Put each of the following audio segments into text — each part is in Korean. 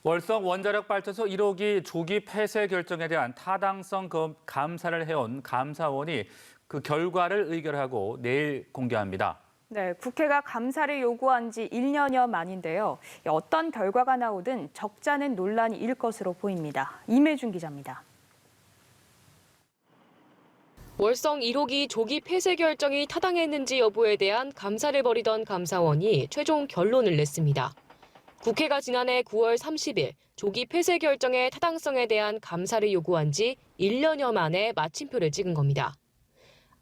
월성 원자력 발전소 1호기 조기 폐쇄 결정에 대한 타당성 감사를 해온 감사원이 그 결과를 의결하고 내일 공개합니다. 네, 국회가 감사를 요구한 지 1년여 만인데요. 어떤 결과가 나오든 적잖은 논란이 일 것으로 보입니다. 임혜준 기자입니다. 월성 1호기 조기 폐쇄 결정이 타당했는지 여부에 대한 감사를 벌이던 감사원이 최종 결론을 냈습니다. 국회가 지난해 9월 30일 조기 폐쇄 결정의 타당성에 대한 감사를 요구한 지 1년여 만에 마침표를 찍은 겁니다.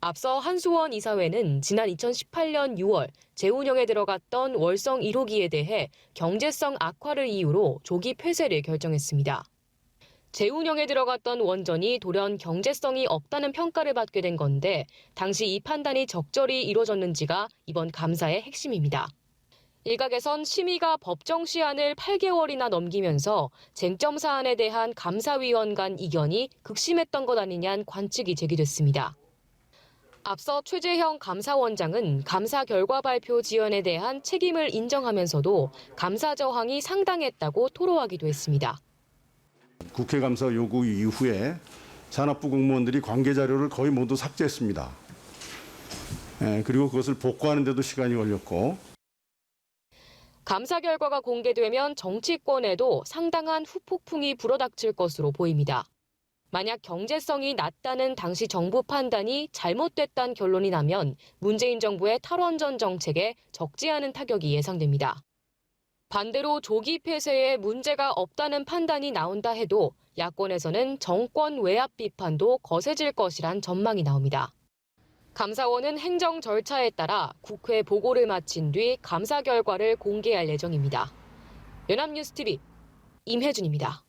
앞서 한수원 이사회는 지난 2018년 6월 재운영에 들어갔던 월성 1호기에 대해 경제성 악화를 이유로 조기 폐쇄를 결정했습니다. 재운영에 들어갔던 원전이 돌연 경제성이 없다는 평가를 받게 된 건데 당시 이 판단이 적절히 이루어졌는지가 이번 감사의 핵심입니다. 일각에선 심의가 법정 시한을 8개월이나 넘기면서 쟁점 사안에 대한 감사위원 간 이견이 극심했던 것 아니냐는 관측이 제기됐습니다. 앞서 최재형 감사원장은 감사 결과 발표 지연에 대한 책임을 인정하면서도 감사 저항이 상당했다고 토로하기도 했습니다. 국회 감사 요구 이후에 산업부 공무원들이 관계 자료를 거의 모두 삭제했습니다. 그리고 그것을 복구하는 데도 시간이 걸렸고. 감사 결과가 공개되면 정치권에도 상당한 후폭풍이 불어닥칠 것으로 보입니다. 만약 경제성이 낮다는 당시 정부 판단이 잘못됐다는 결론이 나면 문재인 정부의 탈원전 정책에 적지 않은 타격이 예상됩니다. 반대로 조기 폐쇄에 문제가 없다는 판단이 나온다 해도 야권에서는 정권 외압 비판도 거세질 것이란 전망이 나옵니다. 감사원은 행정 절차에 따라 국회 보고를 마친 뒤 감사 결과를 공개할 예정입니다. 연합뉴스TV 임혜준입니다.